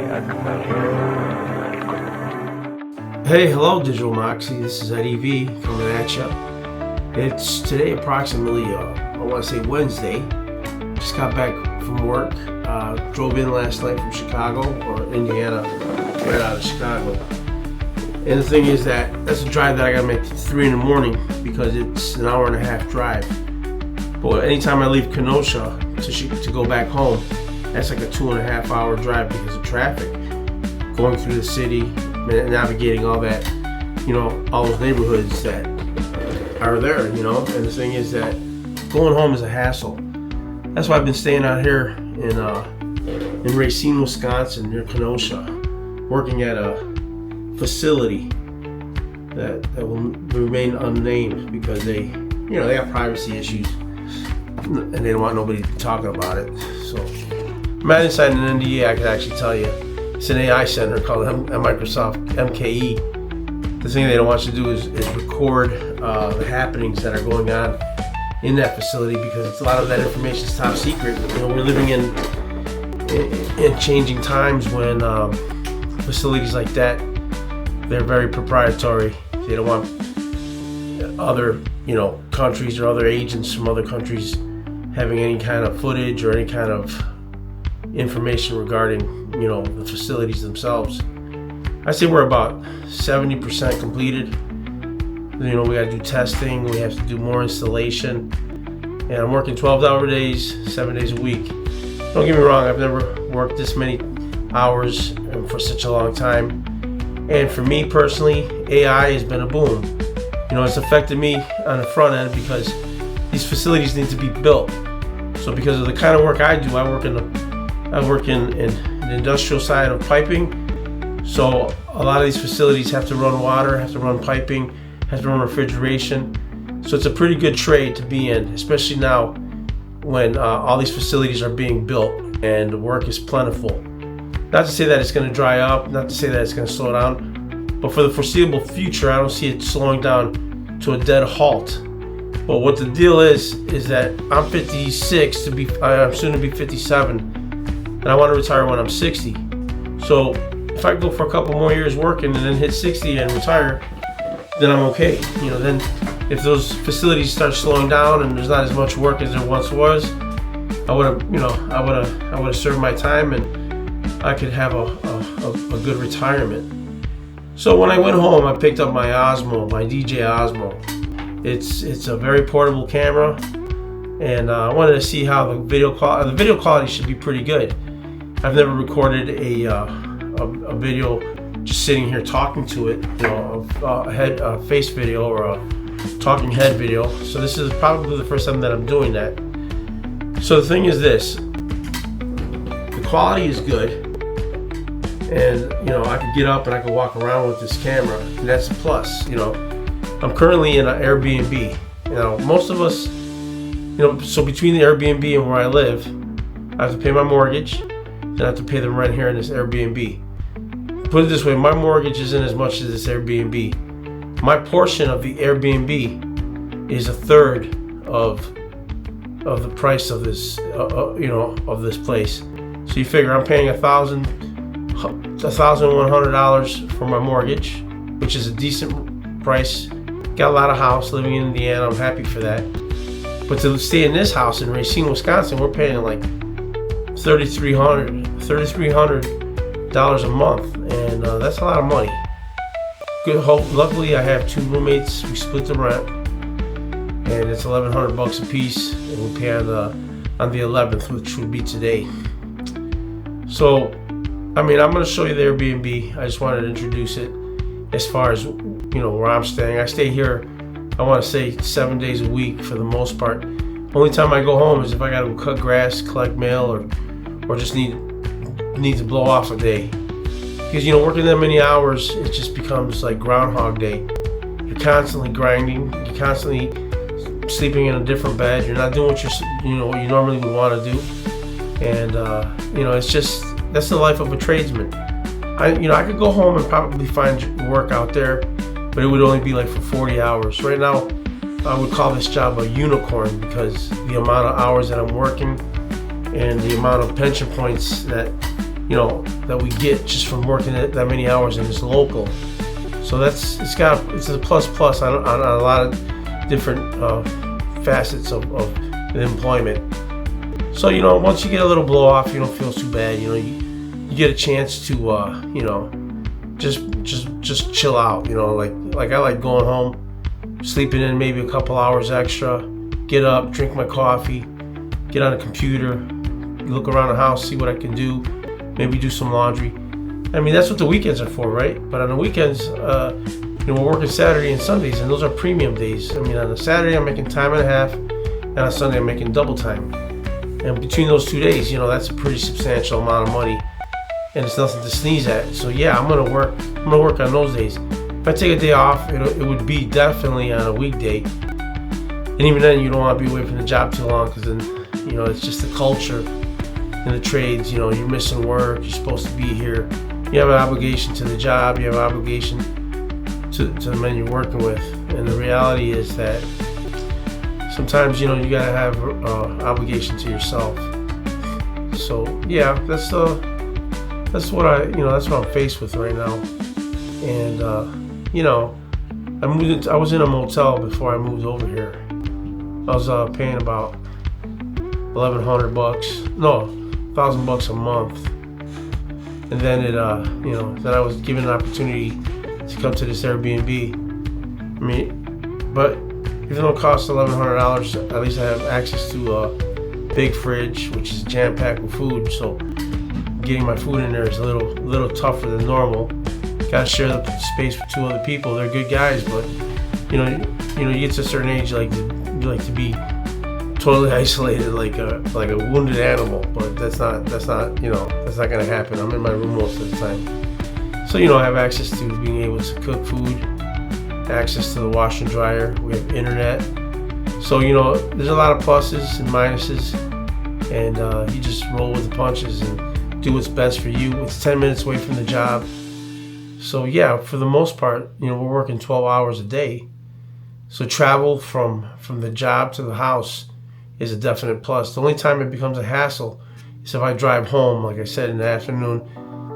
Hey, hello Digital Moxie, this is Eddie V coming at you. It's today approximately, I want to say Wednesday. Just got back from work, drove in last night from Chicago, or Indiana, right out of Chicago. And the thing is that's a drive that I gotta make at 3 in the morning because it's an hour and a half drive. But anytime I leave Kenosha to go back home, that's like a 2.5 hour drive because of traffic. Going through the city, navigating all that, all those neighborhoods that are there, and the thing is that going home is a hassle. That's why I've been staying out here in Racine, Wisconsin, near Kenosha, working at a facility that will remain unnamed because they have privacy issues and they don't want nobody talking about it. So I'm not inside an NDA. I could actually tell you. It's an AI center called Microsoft MKE. The thing they don't want you to do is record the happenings that are going on in that facility because a lot of that information is top secret. We're living in changing times when facilities like that, they're very proprietary. They don't want other countries or other agents from other countries having any kind of footage or any kind of information regarding the facilities themselves. I say we're about 70% completed. We got to do testing, we have to do more installation, and I'm working 12-hour days, 7 days a week. Don't get me wrong, I've never worked this many hours for such a long time, and for me personally, AI has been a boom. It's affected me on the front end because these facilities need to be built. So because of the kind of work I do, I work in the industrial side of piping. So a lot of these facilities have to run water, have to run piping, have to run refrigeration. So it's a pretty good trade to be in, especially now when all these facilities are being built and the work is plentiful. Not to say that it's going to dry up, not to say that it's going to slow down, but for the foreseeable future, I don't see it slowing down to a dead halt. But what the deal is that I'm 56 I'm soon to be 57. And I want to retire when I'm 60. So if I go for a couple more years working and then hit 60 and retire, then I'm okay. Then if those facilities start slowing down and there's not as much work as there once was, I would have served my time and I could have a good retirement. So when I went home, I picked up my Osmo, my DJ Osmo. It's a very portable camera, and I wanted to see how the video quality should be pretty good. I've never recorded a video just sitting here talking to it, a face video or a talking head video. So this is probably the first time that I'm doing that. So the thing is this, the quality is good, and I could get up and I could walk around with this camera, and that's a plus. I'm currently in an Airbnb. Most of us, so between the Airbnb and where I live, I have to pay my mortgage. I have to pay the rent here in this Airbnb. Put it this way, my mortgage isn't as much as this Airbnb. My portion of the Airbnb is a third of the price of this, of this place. So you figure I'm paying $1,100 for my mortgage, which is a decent price. Got a lot of house living in Indiana. I'm happy for that. But to stay in this house in Racine, Wisconsin, we're paying like $3,300 a month, and that's a lot of money. Luckily, I have 2 roommates. We split the rent, and it's $1,100 a piece, and we pay on the 11th, which would be today. So, I'm going to show you the Airbnb. I just wanted to introduce it as far as where I'm staying. I stay here, I want to say 7 days a week for the most part. Only time I go home is if I got to cut grass, collect mail, or just need to blow off a day. Because working that many hours, it just becomes like Groundhog Day. You're constantly grinding. You're constantly sleeping in a different bed. You're not doing what what you normally would want to do. And it's just, that's the life of a tradesman. I could go home and probably find work out there, but it would only be like for 40 hours. Right now, I would call this job a unicorn because the amount of hours that I'm working and the amount of pension points that that we get just from working that many hours, and it's local. So it's a plus on a lot of different facets of employment. So once you get a little blow off, you don't feel too bad. You get a chance to just chill out. Like I like going home, sleeping in maybe a couple hours extra, get up, drink my coffee, get on the computer, look around the house, see what I can do, maybe do some laundry. I mean, that's what the weekends are for, right? But on the weekends, we're working Saturday and Sundays, and those are premium days. I mean, on a Saturday, I'm making time and a half, and on Sunday, I'm making double time. And between those 2 days, that's a pretty substantial amount of money, and it's nothing to sneeze at. So yeah, I'm gonna work on those days. If I take a day off, it would be definitely on a weekday. And even then, you don't want to be away from the job too long, because then, it's just the culture in the trades. You're missing work. You're supposed to be here. You have an obligation to the job. You have an obligation to the men you're working with. And the reality is that sometimes, you gotta have obligation to yourself. So yeah, that's what I'm faced with right now. And I was in a motel before I moved over here. I was paying about $1,000 a month, and then then I was given an opportunity to come to this Airbnb. I mean, but even though it costs $1,100, at least I have access to a big fridge, which is jam-packed with food. So getting my food in there is a little tougher than normal. Got to share the space with two other people. They're good guys, but you get to a certain age, you like to be totally isolated, like a wounded animal. But that's not gonna happen. I'm in my room most of the time. So I have access to being able to cook food, access to the washer and dryer. We have internet. So there's a lot of pluses and minuses, and you just roll with the punches and do what's best for you. It's 10 minutes away from the job. So yeah, for the most part, we're working 12 hours a day. So travel from the job to the house is a definite plus. The only time it becomes a hassle is if I drive home, like I said, in the afternoon.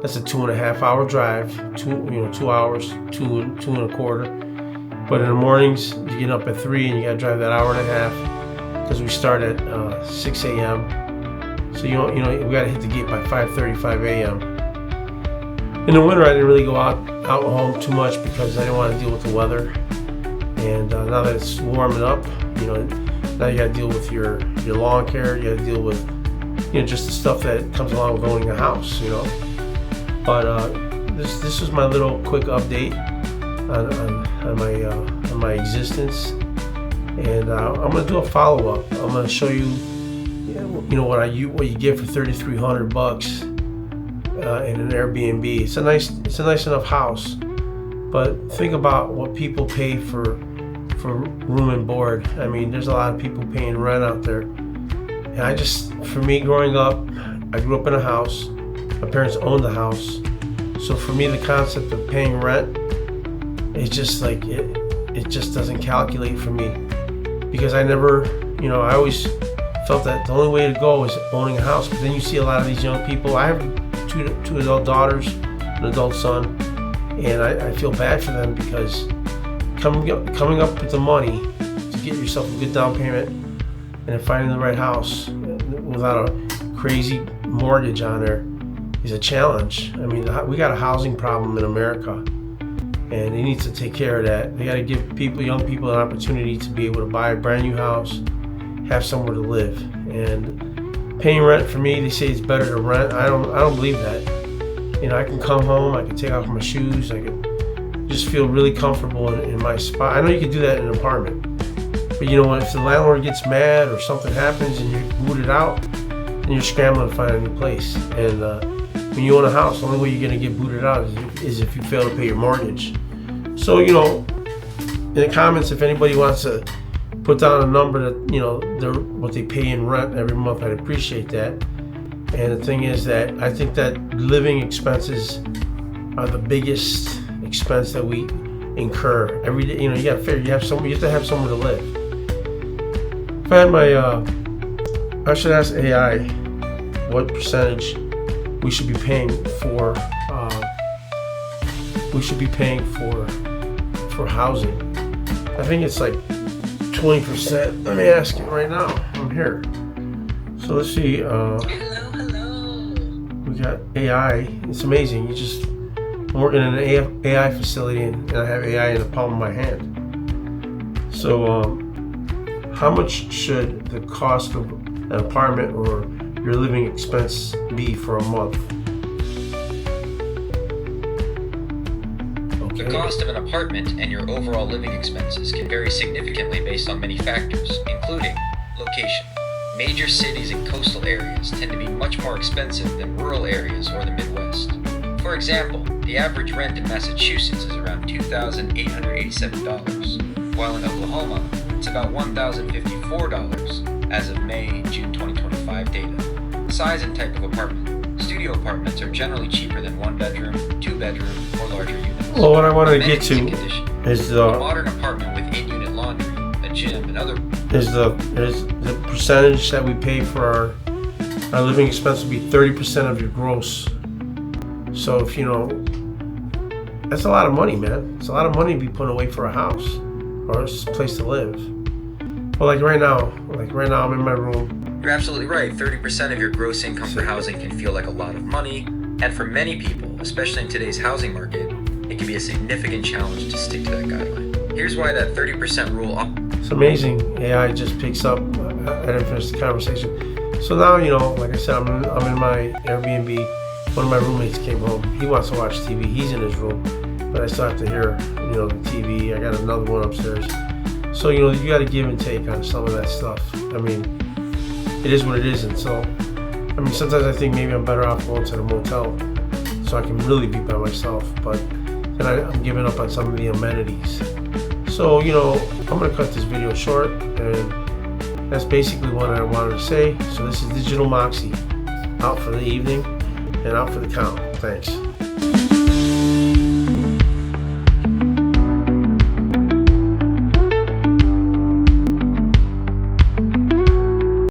That's a 2.5 hour drive, 2 hours, two and a quarter. But in the mornings, you get up at 3 and you gotta drive that hour and a half, because we start at 6 a.m. So we gotta hit the gate by 5:35 a.m. In the winter, I didn't really go out home too much because I didn't want to deal with the weather. And now that it's warming up, now you got to deal with your lawn care. You got to deal with, just the stuff that comes along with owning a house. But this is my little quick update on my existence, and I'm gonna do a follow up. I'm gonna show you, what you get for $3,300 in an Airbnb. It's a nice enough house, but think about what people pay for room and board. I mean, there's a lot of people paying rent out there. And for me, growing up, I grew up in a house. My parents owned the house. So for me, the concept of paying rent is just like, it just doesn't calculate for me. Because I never, I always felt that the only way to go is owning a house. But then you see a lot of these young people. I have two adult daughters, an adult son, and I feel bad for them, because coming up with the money to get yourself a good down payment and then finding the right house without a crazy mortgage on there is a challenge. I mean, we got a housing problem in America, and they need to take care of that. They got to give young people, an opportunity to be able to buy a brand new house, have somewhere to live. And paying rent, for me, they say it's better to rent. I don't believe that. I can come home, I can take off my shoes, I can just feel really comfortable in my spot. I know you can do that in an apartment, but if the landlord gets mad or something happens and you're booted out, then you're scrambling to find a new place. And when you own a house, the only way you're going to get booted out is if you fail to pay your mortgage. So in the comments, if anybody wants to put down a number that what they pay in rent every month, I'd appreciate that. And the thing is that I think that living expenses are the biggest expense that we incur every day. You got to figure you have to have somewhere to live. If I had I should ask AI what percentage we should be paying for housing. I think it's like 20%. Let me ask you right now. I'm here. So let's see. Hello. We got AI. It's amazing. I'm working in an AI facility, and I have AI in the palm of my hand. So, how much should the cost of an apartment or your living expense be for a month? The cost of an apartment and your overall living expenses can vary significantly based on many factors, including location. Major cities and coastal areas tend to be much more expensive than rural areas or the Midwest. For example, the average rent in Massachusetts is around $2,887, while in Oklahoma, it's about $1,054 as of May-June 2025 data. Size and type of apartment. Studio apartments are generally cheaper than 1-bedroom, 2-bedroom, or larger units. Well, what I wanted to get to is a modern apartment with in-unit laundry, a gym, and other is the percentage that we pay for our living expense will be 30% of your gross. So if that's a lot of money, man. It's a lot of money to be putting away for a house or a place to live. Well, like right now I'm in my room. You're absolutely right. 30% of your gross income for housing can feel like a lot of money, and for many people, especially in today's housing market, it can be a significant challenge to stick to that guideline. Here's why that 30% rule. It's amazing. AI just picks up. I didn't finish the conversation. So now, like I said, I'm in my Airbnb. One of my roommates came home. He wants to watch TV. He's in his room, but I still have to hear, the TV. I got another one upstairs. So, you got to give and take on some of that stuff. I mean, it is what it is. And so, sometimes I think maybe I'm better off going to the motel so I can really be by myself. But then I'm giving up on some of the amenities. So, I'm going to cut this video short, and that's basically what I wanted to say. So this is Digital Moxie, out for the evening and out for the count. Thanks.